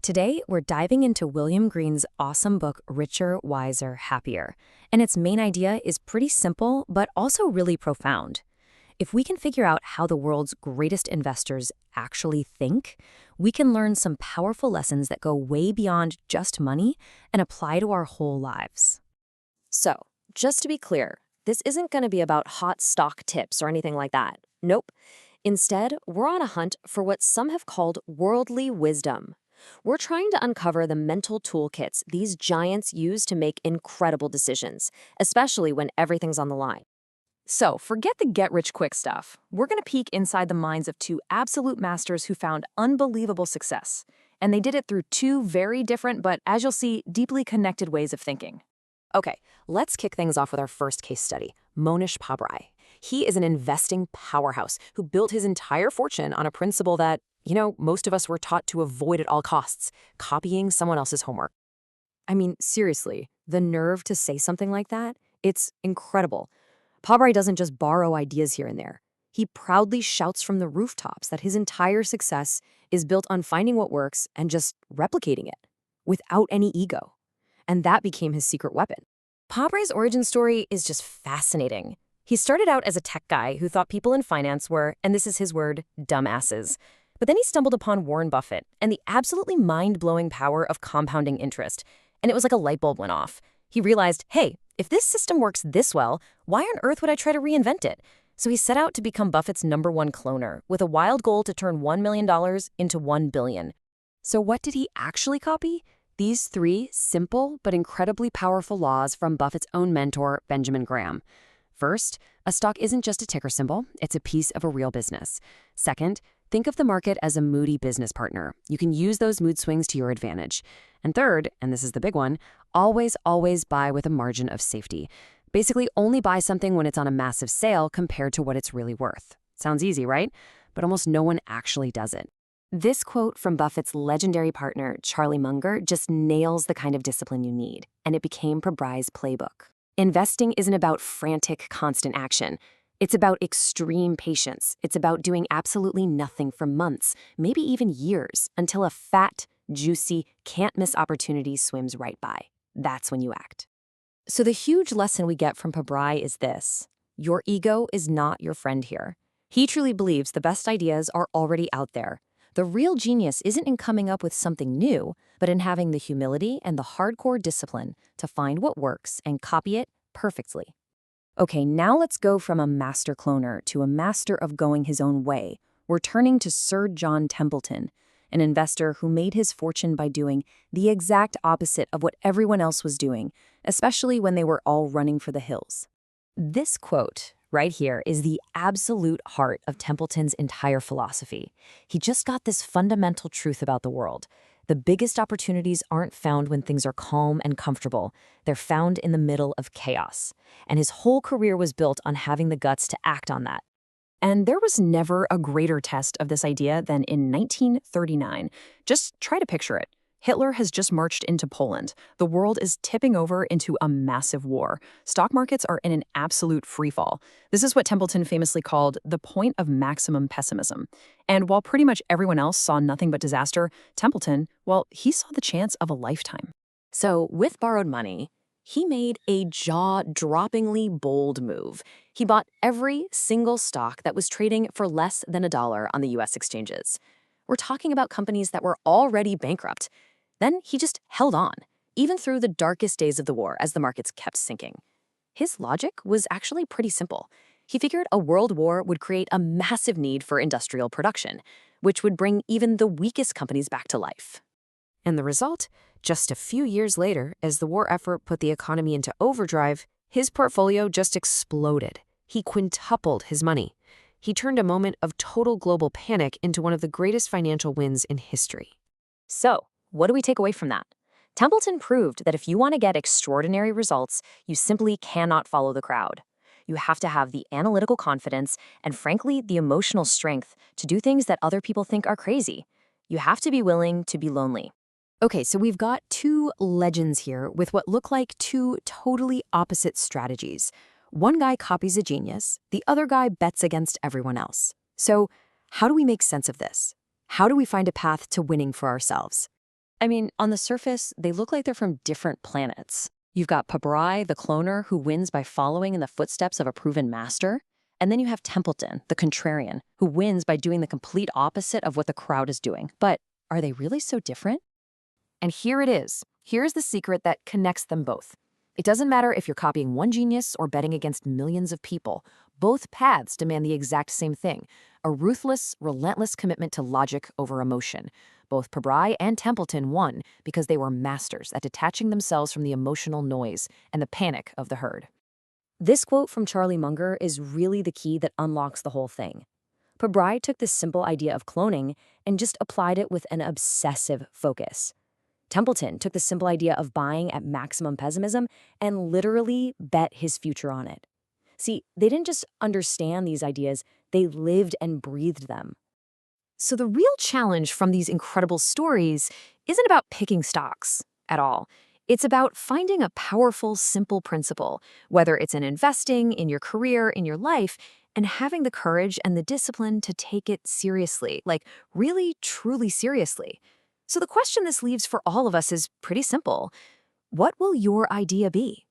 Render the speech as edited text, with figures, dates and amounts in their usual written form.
Today, we're diving into William Green's awesome book, Richer, Wiser, Happier. And its main idea is pretty simple, but also really profound. If we can figure out how the world's greatest investors actually think, we can learn some powerful lessons that go way beyond just money and apply to our whole lives. So, just to be clear, this isn't going to be about hot stock tips or anything like that. Nope. Instead, we're on a hunt for what some have called worldly wisdom. We're trying to uncover the mental toolkits these giants use to make incredible decisions, especially when everything's on the line. So, forget the get-rich-quick stuff. We're going to peek inside the minds of two absolute masters who found unbelievable success. And they did it through two very different, but as you'll see, deeply connected ways of thinking. Okay, let's kick things off with our first case study, Mohnish Pabrai. He is an investing powerhouse who built his entire fortune on a principle that, most of us were taught to avoid at all costs, copying someone else's homework. I mean, seriously, the nerve to say something like that? It's incredible. Pabrai doesn't just borrow ideas here and there. He proudly shouts from the rooftops that his entire success is built on finding what works and just replicating it, without any ego. And that became his secret weapon. Pabrai's origin story is just fascinating. He started out as a tech guy who thought people in finance were, and this is his word, dumbasses. But then he stumbled upon Warren Buffett and the absolutely mind-blowing power of compounding interest. And it was like a light bulb went off. He realized, hey, if this system works this well, why on earth would I try to reinvent it? So he set out to become Buffett's #1 cloner, with a wild goal to turn $1 million into $1 billion. So what did he actually copy? These 3 simple but incredibly powerful laws from Buffett's own mentor, Benjamin Graham. First, a stock isn't just a ticker symbol, it's a piece of a real business. Second, think of the market as a moody business partner. You can use those mood swings to your advantage. And third, and this is the big one, always buy with a margin of safety. Basically, only buy something when it's on a massive sale compared to what it's really worth. Sounds easy, right? But almost no one actually does it. This quote from Buffett's legendary partner, Charlie Munger, just nails the kind of discipline you need, and it became Pabrai's playbook. Investing isn't about frantic, constant action. It's about extreme patience. It's about doing absolutely nothing for months, maybe even years, until a fat, juicy, can't-miss opportunity swims right by. That's when you act. So the huge lesson we get from Pabrai is this: your ego is not your friend here. He truly believes the best ideas are already out there. The real genius isn't in coming up with something new, but in having the humility and the hardcore discipline to find what works and copy it perfectly. Okay, now let's go from a master cloner to a master of going his own way. We're turning to Sir John Templeton, an investor who made his fortune by doing the exact opposite of what everyone else was doing, especially when they were all running for the hills. This quote right here is the absolute heart of Templeton's entire philosophy. He just got this fundamental truth about the world. The biggest opportunities aren't found when things are calm and comfortable. They're found in the middle of chaos. And his whole career was built on having the guts to act on that. And there was never a greater test of this idea than in 1939. Just try to picture it. Hitler has just marched into Poland. The world is tipping over into a massive war. Stock markets are in an absolute freefall. This is what Templeton famously called the point of maximum pessimism. And while pretty much everyone else saw nothing but disaster, Templeton, well, he saw the chance of a lifetime. So with borrowed money, he made a jaw-droppingly bold move. He bought every single stock that was trading for less than $1 on the US exchanges. We're talking about companies that were already bankrupt. Then he just held on, even through the darkest days of the war as the markets kept sinking. His logic was actually pretty simple. He figured a world war would create a massive need for industrial production, which would bring even the weakest companies back to life. And the result? Just a few years later, as the war effort put the economy into overdrive, his portfolio just exploded. He quintupled his money. He turned a moment of total global panic into one of the greatest financial wins in history. So, what do we take away from that? Templeton proved that if you want to get extraordinary results, you simply cannot follow the crowd. You have to have the analytical confidence and, frankly, the emotional strength to do things that other people think are crazy. You have to be willing to be lonely. Okay, so we've got 2 legends here with what look like 2 totally opposite strategies. One guy copies a genius, the other guy bets against everyone else. So how do we make sense of this? How do we find a path to winning for ourselves? I mean, on the surface, they look like they're from different planets. You've got Pabrai, the cloner, who wins by following in the footsteps of a proven master. And then you have Templeton, the contrarian, who wins by doing the complete opposite of what the crowd is doing. But are they really so different? And here it is. Here's the secret that connects them both. It doesn't matter if you're copying one genius or betting against millions of people. Both paths demand the exact same thing, a ruthless, relentless commitment to logic over emotion. Both Pabrai and Templeton won because they were masters at detaching themselves from the emotional noise and the panic of the herd. This quote from Charlie Munger is really the key that unlocks the whole thing. Pabrai took this simple idea of cloning and just applied it with an obsessive focus. Templeton took the simple idea of buying at maximum pessimism and literally bet his future on it. See, they didn't just understand these ideas, they lived and breathed them. So the real challenge from these incredible stories isn't about picking stocks at all. It's about finding a powerful, simple principle, whether it's in investing, in your career, in your life, and having the courage and the discipline to take it seriously, like really, truly seriously. So the question this leaves for all of us is pretty simple. What will your idea be?